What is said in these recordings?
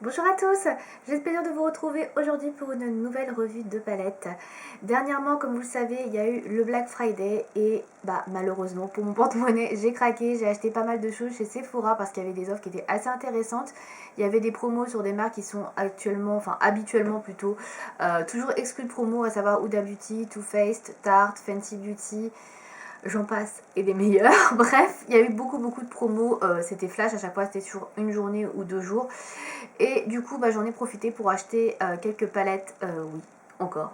Bonjour à tous, j'ai le plaisir de vous retrouver aujourd'hui pour une nouvelle revue de palettes. Dernièrement, comme vous le savez, il y a eu le Black Friday et malheureusement pour mon porte-monnaie, j'ai craqué, j'ai acheté pas mal de choses chez Sephora parce qu'il y avait des offres qui étaient assez intéressantes. Il y avait des promos sur des marques qui sont habituellement plutôt, toujours exclus de promo, à savoir Huda Beauty, Too Faced, Tarte, Fenty Beauty, j'en passe et des meilleurs. Bref, il y a eu beaucoup de promos, c'était flash, à chaque fois c'était sur une journée ou 2 jours. Et du coup, j'en ai profité pour acheter quelques palettes, oui, encore.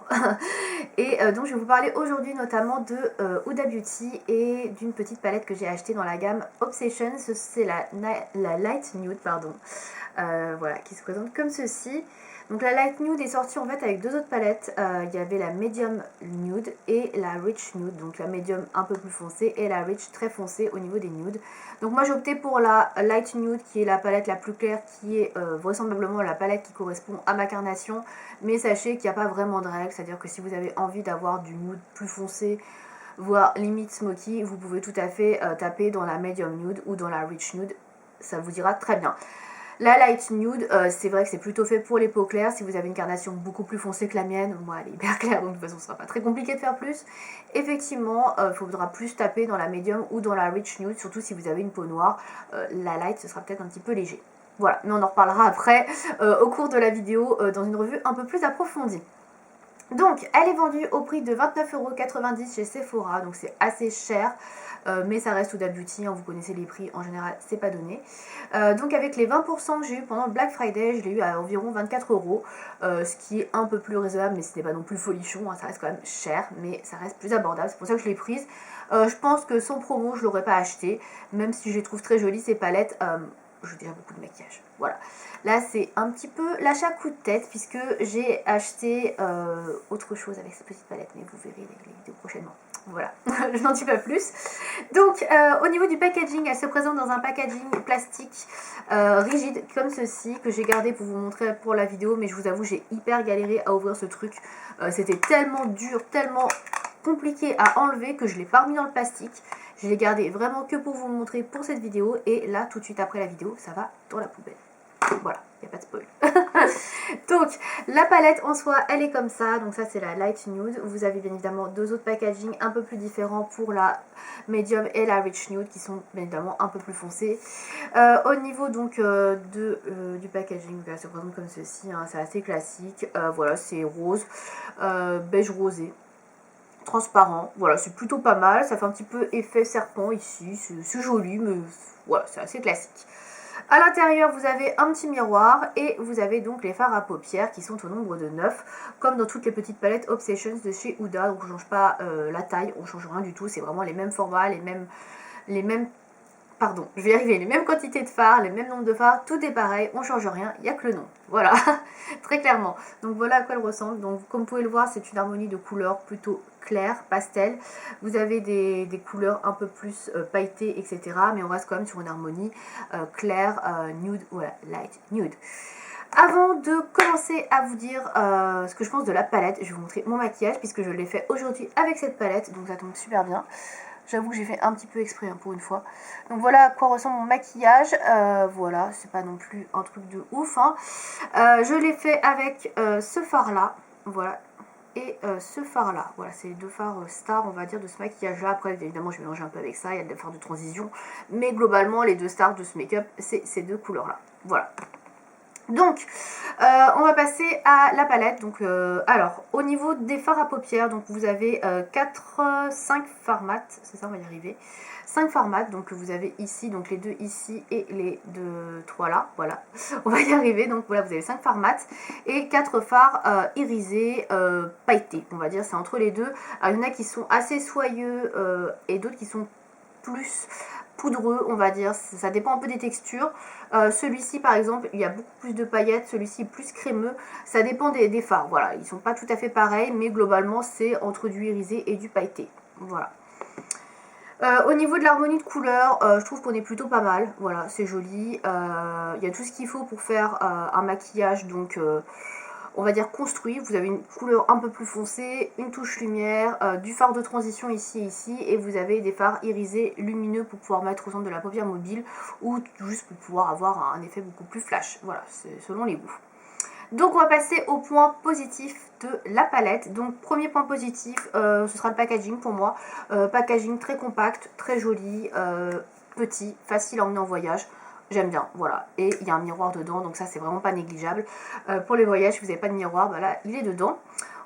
Et donc je vais vous parler aujourd'hui notamment de Huda Beauty et d'une petite palette que j'ai achetée dans la gamme Obsession. C'est la Light Nude, pardon. Voilà, qui se présente comme ceci. Donc la Light Nude est sortie en fait avec deux autres palettes. Il y avait la Medium Nude et la Rich Nude. Donc la Medium un peu plus foncée et la Rich très foncée au niveau des nudes. Donc moi j'ai opté pour la Light Nude qui est la palette la plus claire, qui est vraisemblablement la palette qui correspond à ma carnation. Mais sachez qu'il n'y a pas vraiment de règle, c'est-à-dire que si vous avez envie d'avoir du nude plus foncé, voire limite smoky, vous pouvez tout à fait taper dans la Medium Nude ou dans la Rich Nude. Ça vous ira très bien. La Light Nude, c'est vrai que c'est plutôt fait pour les peaux claires. Si vous avez une carnation beaucoup plus foncée que la mienne, moi elle est hyper claire, donc de toute façon ce sera pas très compliqué de faire plus. Effectivement, il faudra plus taper dans la Medium ou dans la Rich Nude, surtout si vous avez une peau noire. La Light, ce sera peut-être un petit peu léger. Voilà, mais on en reparlera après au cours de la vidéo dans une revue un peu plus approfondie. Donc, elle est vendue au prix de 29,90€ chez Sephora, donc c'est assez cher, mais ça reste Huda Beauty, hein, vous connaissez les prix, en général, c'est pas donné. Donc, avec les 20% que j'ai eu pendant le Black Friday, je l'ai eu à environ 24€, ce qui est un peu plus raisonnable, mais ce n'est pas non plus folichon, hein, ça reste quand même cher, mais ça reste plus abordable, c'est pour ça que je l'ai prise. Je pense que sans promo, je l'aurais pas acheté, même si je les trouve très jolies ces palettes. Je dirais beaucoup de maquillage. Voilà. Là, c'est un petit peu l'achat coup de tête puisque j'ai acheté autre chose avec cette petite palette, mais vous verrez les vidéos prochainement. Voilà, je n'en dis pas plus. Donc, au niveau du packaging, elle se présente dans un packaging plastique rigide comme ceci que j'ai gardé pour vous montrer pour la vidéo, mais je vous avoue, j'ai hyper galéré à ouvrir ce truc. C'était tellement dur, tellement compliqué à enlever que je l'ai pas remis dans le plastique. Je l'ai gardé vraiment que pour vous montrer pour cette vidéo. Et là, tout de suite après la vidéo, ça va dans la poubelle. Voilà, il n'y a pas de spoil. Donc, la palette en soi, elle est comme ça. Donc ça, c'est la Light Nude. Vous avez bien évidemment deux autres packaging un peu plus différents pour la Medium et la Rich Nude qui sont bien évidemment un peu plus foncés. Au niveau donc du packaging, elle se présente comme ceci. Hein, c'est assez classique. Voilà, c'est rose, beige rosé. Transparent, voilà, c'est plutôt pas mal, ça fait un petit peu effet serpent ici, c'est joli, mais voilà, c'est assez classique. À l'intérieur, vous avez un petit miroir et vous avez donc les fards à paupières qui sont au nombre de 9, comme dans toutes les petites palettes Obsessions de chez Huda. Donc on ne change pas la taille, on ne change rien du tout, c'est vraiment les mêmes formats, les mêmes pardon, je vais y arriver, les mêmes quantités de fards, les mêmes nombres de fards, tout est pareil, on change rien, il n'y a que le nom. Voilà, très clairement. Donc voilà à quoi elle ressemble. Donc comme vous pouvez le voir, c'est une harmonie de couleurs plutôt claire, pastel. Vous avez des couleurs un peu plus pailletées, etc. Mais on reste quand même sur une harmonie claire, nude, voilà, light, nude. Avant de commencer à vous dire ce que je pense de la palette, je vais vous montrer mon maquillage puisque je l'ai fait aujourd'hui avec cette palette, donc ça tombe super bien. J'avoue que j'ai fait un petit peu exprès pour une fois. Donc voilà à quoi ressemble mon maquillage. Voilà, c'est pas non plus un truc de ouf. Hein. Je l'ai fait avec ce fard là. Voilà. Et ce fard là. Voilà, c'est les deux fards stars, on va dire, de ce maquillage là. Après, évidemment, je mélange un peu avec ça. Il y a des fards de transition. Mais globalement, les deux stars de ce make-up, c'est ces deux couleurs là. Voilà. Donc, on va passer à la palette. Donc, alors, au niveau des fards à paupières, donc vous avez 5 fards mat, c'est ça, on va y arriver. 5 fards mat, donc vous avez ici, donc les deux ici et les deux, 3 là, voilà, on va y arriver. Donc voilà, vous avez 5 fards mat et 4 fards irisés, pailletés, on va dire, c'est entre les deux. Alors, il y en a qui sont assez soyeux et d'autres qui sont plus poudreux, on va dire, ça dépend un peu des textures. Celui-ci par exemple, il y a beaucoup plus de paillettes, celui-ci est plus crémeux, ça dépend des fards, voilà, ils sont pas tout à fait pareils, mais globalement c'est entre du irisé et du pailleté, voilà. Au niveau de l'harmonie de couleurs, je trouve qu'on est plutôt pas mal, voilà, c'est joli, il y a tout ce qu'il faut pour faire un maquillage, donc on va dire construit. Vous avez une couleur un peu plus foncée, une touche lumière, du fard de transition ici et ici, et vous avez des fards irisés lumineux pour pouvoir mettre au centre de la paupière mobile, ou juste pour pouvoir avoir un effet beaucoup plus flash. Voilà, c'est selon les goûts. Donc on va passer au point positif de la palette. Donc premier point positif, ce sera le packaging pour moi. Packaging très compact, très joli, petit, facile à emmener en voyage. J'aime bien, voilà. Et il y a un miroir dedans, donc ça c'est vraiment pas négligeable. Pour les voyages, si vous n'avez pas de miroir, bah là il est dedans.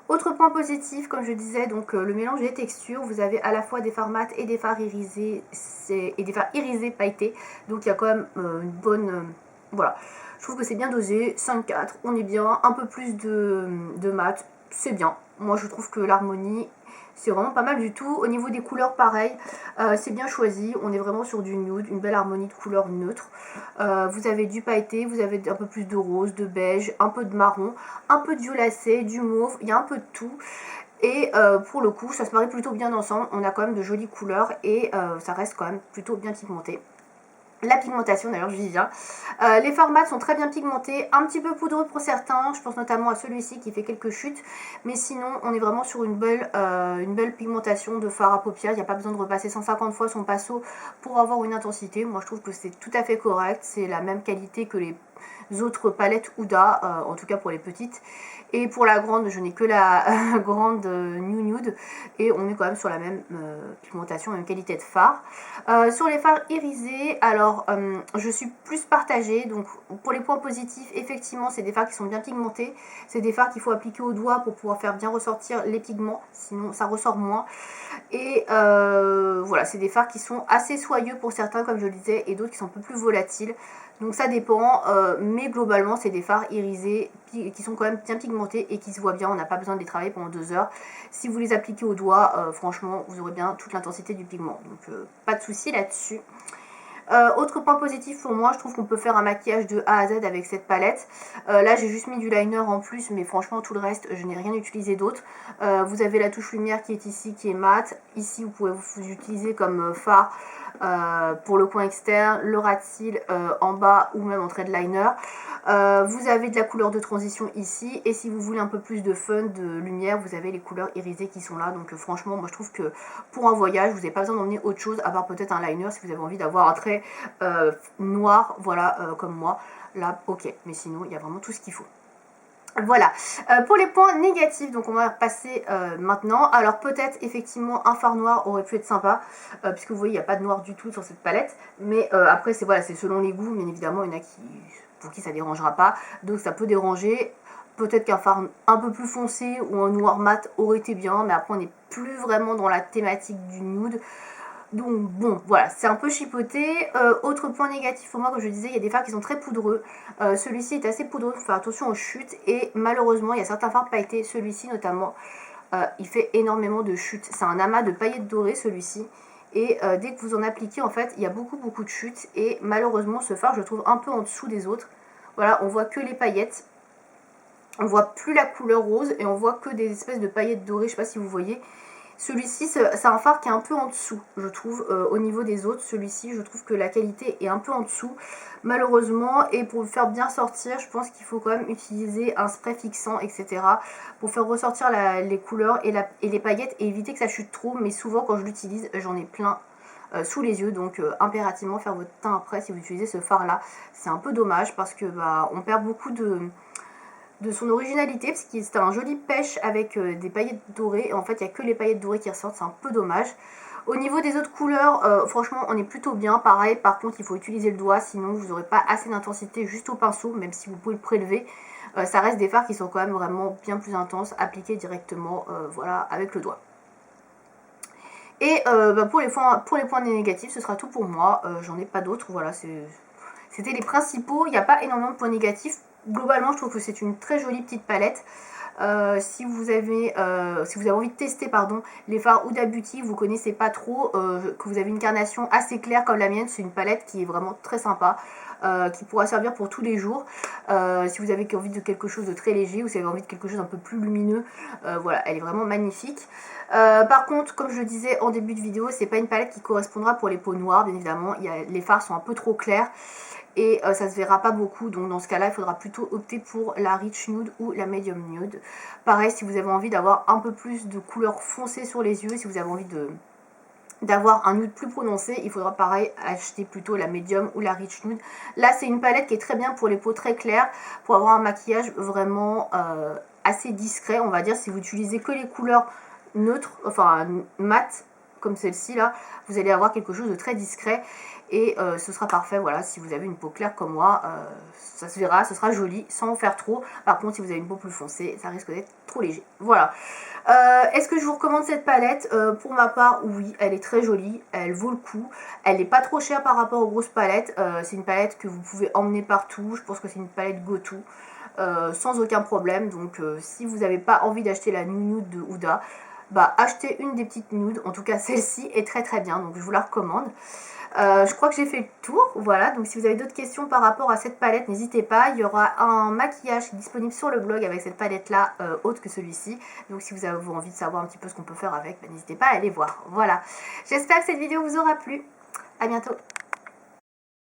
Autre point positif, comme je disais, donc le mélange des textures. Vous avez à la fois des fards mat et des fards irisés, et des fards irisés pailletés. Donc il y a quand même une bonne... voilà. Je trouve que c'est bien dosé, 5-4, on est bien, un peu plus de mat, c'est bien. Moi je trouve que l'harmonie, c'est vraiment pas mal du tout. Au niveau des couleurs, pareil, c'est bien choisi. On est vraiment sur du nude, une belle harmonie de couleurs neutres. Vous avez du pailleté, vous avez un peu plus de rose, de beige, un peu de marron, un peu de violacé, du mauve, il y a un peu de tout. Et pour le coup, ça se marie plutôt bien ensemble. On a quand même de jolies couleurs et ça reste quand même plutôt bien pigmenté. La pigmentation, d'ailleurs j'y viens. Les formats sont très bien pigmentés, un petit peu poudreux pour certains, je pense notamment à celui-ci qui fait quelques chutes, mais sinon on est vraiment sur une belle pigmentation de fard à paupières. Il n'y a pas besoin de repasser 150 fois son pinceau pour avoir une intensité. Moi je trouve que c'est tout à fait correct, c'est la même qualité que les autres palettes Huda, en tout cas pour les petites. Et pour la grande, je n'ai que la grande New Nude. Et on est quand même sur la même pigmentation, même qualité de fard. Sur les fards irisés, alors je suis plus partagée. Donc pour les points positifs, effectivement, c'est des fards qui sont bien pigmentés. C'est des fards qu'il faut appliquer au doigt pour pouvoir faire bien ressortir les pigments. Sinon, ça ressort moins. Et voilà, c'est des fards qui sont assez soyeux pour certains, comme je le disais, et d'autres qui sont un peu plus volatiles. Donc ça dépend, mais globalement c'est des fards irisés qui sont quand même bien pigmentés et qui se voient bien. On n'a pas besoin de les travailler pendant 2 heures. Si vous les appliquez au doigt, franchement vous aurez bien toute l'intensité du pigment. Donc pas de souci là-dessus. Autre point positif pour moi, je trouve qu'on peut faire un maquillage de A à Z avec cette palette. Là j'ai juste mis du liner en plus, mais franchement tout le reste je n'ai rien utilisé d'autre. Vous avez la touche lumière qui est ici, qui est mat. Ici vous pouvez vous utiliser comme fard pour le coin externe, le ras de cils en bas ou même en trait de liner. Vous avez de la couleur de transition ici, et si vous voulez un peu plus de fun, de lumière, vous avez les couleurs irisées qui sont là. Donc franchement moi je trouve que pour un voyage vous n'avez pas besoin d'emmener autre chose à part peut-être un liner si vous avez envie d'avoir un trait noir, voilà, comme moi. Là ok, mais sinon il y a vraiment tout ce qu'il faut. Voilà, pour les points négatifs, donc on va passer maintenant. Alors peut-être effectivement un fard noir aurait pu être sympa, puisque vous voyez il n'y a pas de noir du tout sur cette palette, mais après c'est voilà, c'est selon les goûts, bien évidemment il y en a pour qui ça dérangera pas, donc ça peut déranger. Peut-être qu'un fard un peu plus foncé ou un noir mat aurait été bien, mais après on n'est plus vraiment dans la thématique du nude. Donc bon, voilà, c'est un peu chipoté. Autre point négatif pour moi, comme je disais, il y a des fards qui sont très poudreux. Celui-ci est assez poudreux, il faut faire attention aux chutes. Et malheureusement, il y a certains fards pailletés, celui-ci notamment, il fait énormément de chutes. C'est un amas de paillettes dorées, celui-ci. Et dès que vous en appliquez, en fait, il y a beaucoup de chutes. Et malheureusement, ce fard, je le trouve un peu en dessous des autres. Voilà, on voit que les paillettes. On voit plus la couleur rose et on voit que des espèces de paillettes dorées, je sais pas si vous voyez. Celui-ci, c'est un fard qui est un peu en dessous, je trouve, au niveau des autres. Celui-ci, je trouve que la qualité est un peu en dessous, malheureusement. Et pour le faire bien sortir, je pense qu'il faut quand même utiliser un spray fixant, etc. pour faire ressortir les couleurs et les paillettes et éviter que ça chute trop. Mais souvent, quand je l'utilise, j'en ai plein sous les yeux. Donc, impérativement, faire votre teint après si vous utilisez ce fard-là. C'est un peu dommage parce que on perd beaucoup de son originalité, parce que c'était un joli pêche avec des paillettes dorées, et en fait il n'y a que les paillettes dorées qui ressortent, c'est un peu dommage. Au niveau des autres couleurs, franchement on est plutôt bien, pareil, par contre il faut utiliser le doigt, sinon vous n'aurez pas assez d'intensité juste au pinceau, même si vous pouvez le prélever. Ça reste des fards qui sont quand même vraiment bien plus intenses, appliqués directement voilà, avec le doigt. Et pour les points négatifs, ce sera tout pour moi, j'en ai pas d'autres, voilà, c'était les principaux, il n'y a pas énormément de points négatifs. Globalement, je trouve que c'est une très jolie petite palette. Si vous avez envie de tester les fards Huda Beauty, vous connaissez pas trop, que vous avez une carnation assez claire comme la mienne, c'est une palette qui est vraiment très sympa, qui pourra servir pour tous les jours. Si vous avez envie de quelque chose de très léger ou si vous avez envie de quelque chose un peu plus lumineux, voilà, elle est vraiment magnifique. Par contre, comme je le disais en début de vidéo, c'est pas une palette qui correspondra pour les peaux noires, bien évidemment. Les fards sont un peu trop clairs. et ça se verra pas beaucoup, donc dans ce cas là il faudra plutôt opter pour la Rich Nude ou la Medium Nude. Pareil, si vous avez envie d'avoir un peu plus de couleur foncée sur les yeux, si vous avez envie d'avoir un nude plus prononcé, il faudra pareil acheter plutôt la Medium ou la Rich Nude. Là c'est une palette qui est très bien pour les peaux très claires, pour avoir un maquillage vraiment assez discret, on va dire. Si vous utilisez que les couleurs neutres, enfin mat, comme celle-ci là, vous allez avoir quelque chose de très discret et ce sera parfait. Voilà, si vous avez une peau claire comme moi, ça se verra, ce sera joli sans en faire trop. Par contre, si vous avez une peau plus foncée, ça risque d'être trop léger. Voilà. Est-ce que je vous recommande cette palette? Pour ma part, oui, elle est très jolie, elle vaut le coup, elle n'est pas trop chère par rapport aux grosses palettes. C'est une palette que vous pouvez emmener partout, je pense que c'est une palette go-to. Sans aucun problème, donc si vous n'avez pas envie d'acheter la nude de Huda, bah achetez une des petites nudes, en tout cas celle-ci est très très bien, donc je vous la recommande. Je crois que j'ai fait le tour, voilà, donc si vous avez d'autres questions par rapport à cette palette, n'hésitez pas, il y aura un maquillage disponible sur le blog avec cette palette là, autre que celui-ci, donc si vous avez envie de savoir un petit peu ce qu'on peut faire avec, bah, n'hésitez pas à aller voir, voilà. J'espère que cette vidéo vous aura plu, à bientôt.